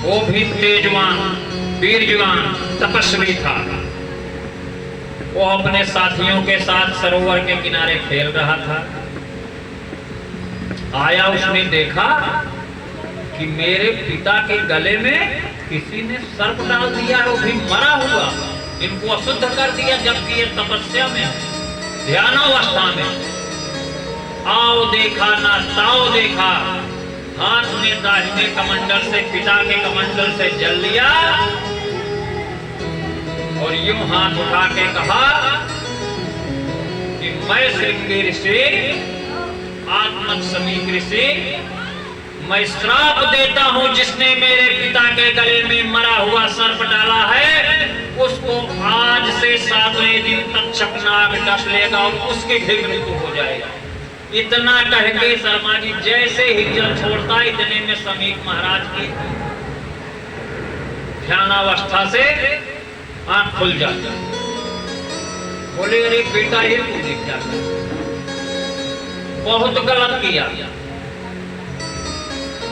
वो भी तेजवान वीरजवान तपस्वी था। वो अपने साथियों के साथ सरोवर के किनारे खेल रहा था। आया, उसने देखा कि मेरे पिता के गले में किसी ने सर्प डाल दिया है, वो भी मरा हुआ, इनको अशुद्ध कर दिया, जबकि ये तपस्या में है, ध्यानावस्था में। आओ देखा ना ताओ देखा, हाथ में दाहिने कमंडल से पिता के कमंडल से जल लिया और यूं हाथ उठा के कहा कि मैं श्रृंगी ऋषि, आत्मक समीक ऋषि, मैं श्राप देता हूं जिसने मेरे पिता के गले में मरा हुआ सर्प डाला है, उसको आज से 7वें दिन तक चकनाग डस लेगा और उसकी भी मृत्यु हो जाएगा। इतना कह के शर्मा जी जैसे ही जल छोड़ता, इतने में समीक महाराज की ध्यानावस्था से आंख खुल जाता। बोले, अरे बेटा ये तूने क्या किया, बहुत गलत किया।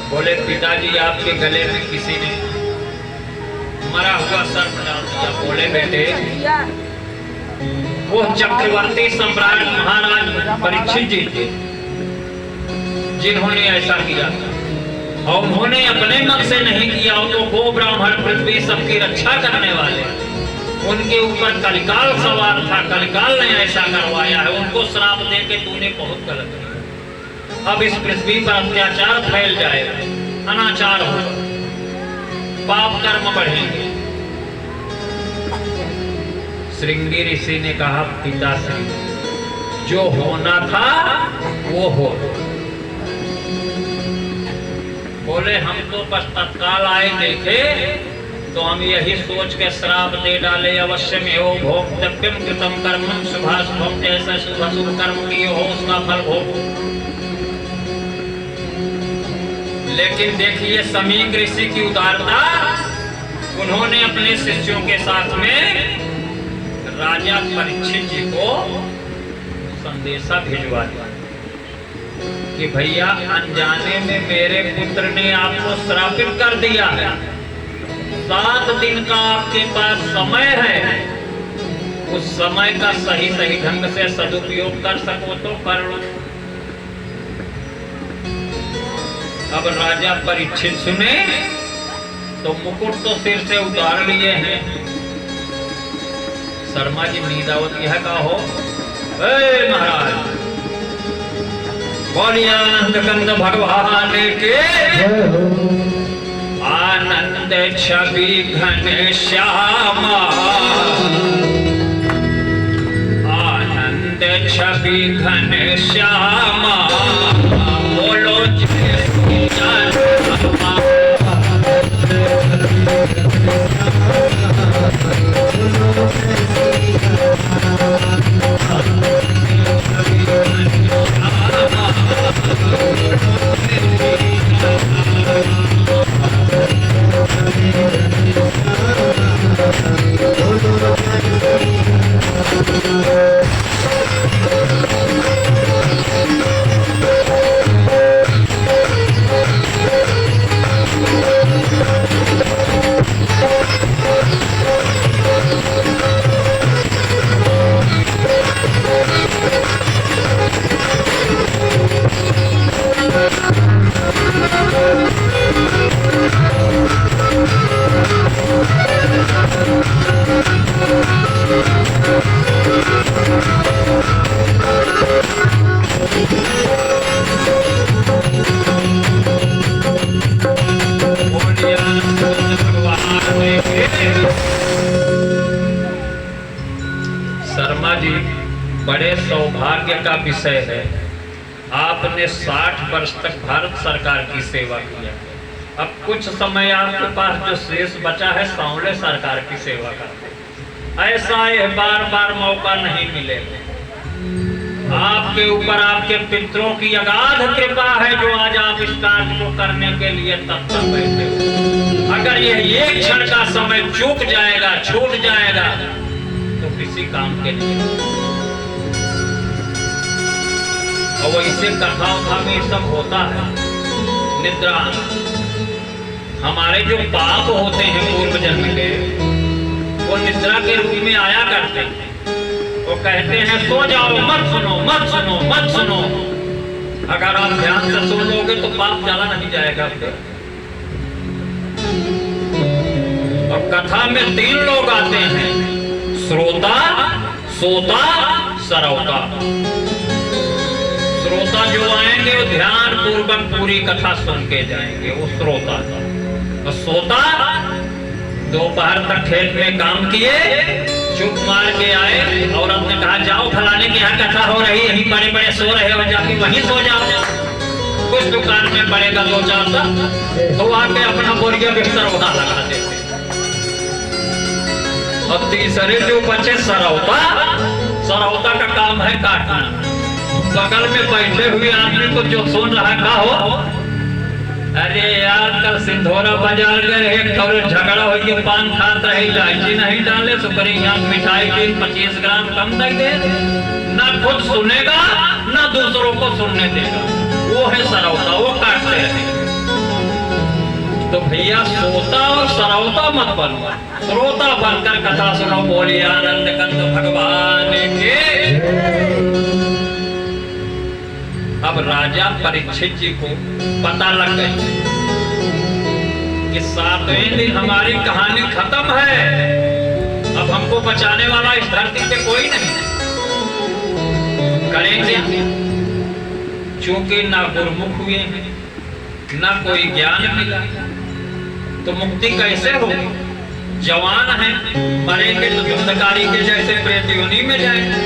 बोले, पिताजी आपके गले में किसी ने मरा हुआ सर्प डाल दिया। बोले, बेटे वो चक्रवर्ती सम्राट महाराज परीक्षित जी थे जिन्होंने ऐसा किया था, और उन्होंने अपने मन से नहीं किया, तो गो ब्राह्मण पृथ्वी सबकी रक्षा करने वाले, उनके ऊपर कलिकाल सवार था, कलिकाल ने ऐसा करवाया है, उनको श्राप दे के तूने बहुत गलत किया। अब इस पृथ्वी पर अत्याचार फैल जाएगा, अनाचार होगा, पाप कर्म बढ़ेंगे। श्रृंगी ऋषि ने कहा, पिताश्री, जो होना था वो हो। बोले, हम तो बस तत्काल आए देखे, तो हम यही सोच के श्राप दे डाले, अवश्य में हो भोक्तव्यम कृतम कर्म शुभाशुभम, जैसा शुभ शुभ कर्म किए हो उसका फल भोग। लेकिन देखिए समीक ऋषि की उदारता, उन्होंने अपने शिष्यों के साथ में राजा परीक्षित जी को संदेशा भिजवा दिया कि भैया अनजाने में मेरे पुत्र ने आपको श्रापित कर दिया है, 7 दिन का आपके पास समय है, उस समय का सही सही ढंग से सदुपयोग कर सको तो कर लो। अब राजा परीक्षित सुने तो मुकुट तो सिर से उतार लिए हैं। शर्मा जी नीदावत यह का हो, महाराज बोलिए आनंद कंद भगवान के, आनंद छवि घन श्यामा, आनंद छवि घन श्यामा, बोलो शर्मा जी, बड़े सौभाग्य का विषय है, आपने 60 वर्ष तक भारत सरकार की सेवा किया। अब कुछ समय आपके पास जो शेष बचा है, सांवले सरकार की सेवा करते। ऐसा ये बार बार मौका नहीं मिलेगा। आपके ऊपर आपके पितरों की अगाध कृपा है जो आज आप इस कार्य को करने के लिए तत्पर बैठे हो। अगर यह एक क्षण का समय चूक जाएगा, छूट जाएगा, तो किसी काम के नहीं। और वो इसे कथा उठा में सब होता है, निद्रा हमारे जो पाप होते हैं पूर्व जन्म के, वो निद्रा के रूप में आया करते हैं। वो कहते हैं सो जाओ, मत सुनो मत सुनो मत सुनो। अगर आप ध्यान से सुन लोगे तो पाप जला नहीं जाएगा आपके। और कथा में 3 लोग आते हैं, श्रोता, सोता, सरौता। श्रोता जो आएंगे वो ध्यान पूर्वक पूरी कथा सुन के जाएंगे, वो श्रोता। और सोता दोपहर तक खेत में काम किए, चुप मार के आए, औरत ने कहा जाओ फलाने के यहाँ कथा हो रही है, बड़े बड़े सो रहे हो, जाके वहीं सो जाओ। कुछ दुकान में पड़ेगा 2-4 तक, तो आके अपना बोरिया बिस्तर वहां लगा देते। और तीसरे जो बचे सरौता, सरौता का काम है काटना। बगल में बैठे हुए आदमी को जो सुन रहा का हो, अरे यार कल सिंधोरा बाजार गए, एक झगड़ा हो गया, पान खाते रहे, इलायची नहीं डाले, सुकरी यहाँ मिठाई की 25 ग्राम कम दे दे। ना खुद सुनेगा ना दूसरों को सुनने देगा, वो है सरौता, वो काटते हैं। तो भैया सोता और सरौता मत बनो, श्रोता बनकर कथा सुनो। बोली आनंद कंद भगवान के। अब राजा परीक्षित जी को पता लग गई कि 7वें दिन हमारी कहानी खत्म है, अब हमको बचाने वाला इस धरती पे कोई नहीं। करेंगे चूंकि ना गुरुमुख हुए हैं, ना कोई ज्ञान मिला, तो मुक्ति कैसे होगी? जवान है, मरेंगे तो धुंधकारी के जैसे प्रेत योनि में जाएंगे।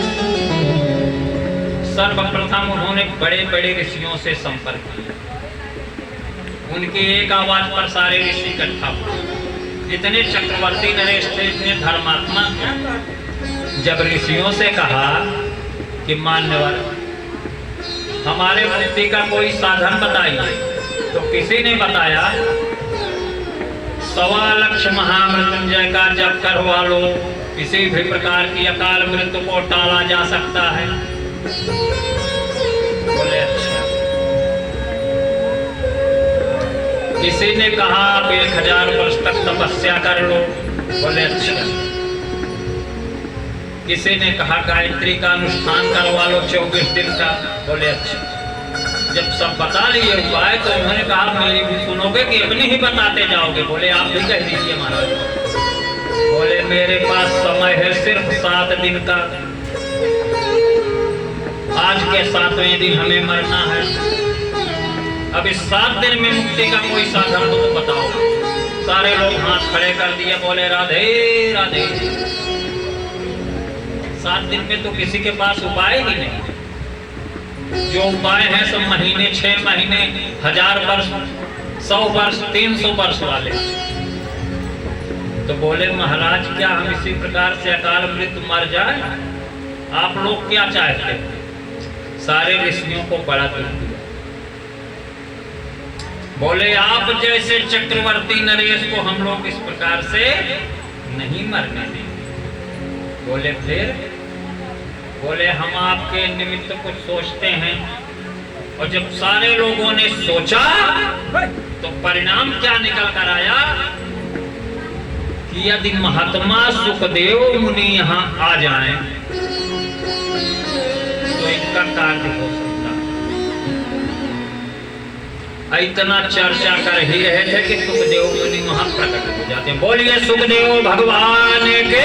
सर्वप्रथम उन्होंने बड़े बड़े ऋषियों से संपर्क किया, उनकी एक आवाज पर सारे ऋषि इकट्ठा हुए। इतने चक्रवर्ती नरेश थे, इतने धर्मात्मा थे। जब ऋषियों से कहा कि मान्यवर हमारे मुक्ति का कोई साधन बताइए, तो किसी ने बताया 1.25 लाख महामृत्युंजय का जप करवा लो, किसी भी प्रकार की अकाल मृत्यु को टाला जा सकता है। बोले अच्छा। किसी ने कहा आप 1000 वर्ष तक तपस्या कर लो। बोले अच्छा। किसी ने कहा गायत्री का अनुष्ठान करवा लो 24 दिन का। बोले अच्छा। जब सब बता लिए उपाय तो उन्होंने कहा मेरी भी सुनोगे कि अपनी ही बताते जाओगे? बोले आप भी कह दीजिए महाराज। बोले मेरे पास समय है सिर्फ 7 दिन का, आज के 7वें दिन हमें मरना है। अब इस 7 दिन में मुक्ति का कोई साधन हो तो बताओ। सारे लोग हाथ खड़े कर दिए, बोले राधे राधे। 7 दिन में तो किसी के पास उपाय ही नहीं। जो उपाय है सब महीने, 6 महीने, 1000 वर्ष, 100 वर्ष, 300 वर्ष वाले। तो बोले महाराज क्या हम इसी प्रकार से अकाल मृत्यु मर जाए? आप लोग क्या चाहते हैं? सारे ऋषियों को बड़ा दुख दिया। बोले आप जैसे चक्रवर्ती नरेश को हम लोग इस प्रकार से नहीं मरने देंगे। बोले फिर? बोले हम आपके निमित्त कुछ सोचते हैं। और जब सारे लोगों ने सोचा तो परिणाम क्या निकल कर आया कि यदि महात्मा सुखदेव मुनि यहाँ आ जाएं तो इनका कार्य हो सकता है। इतना चर्चा कर ही रहे थे कि सुखदेव मुनि वहां प्रकट हो जाते हैं। बोलिए सुखदेव भगवान के।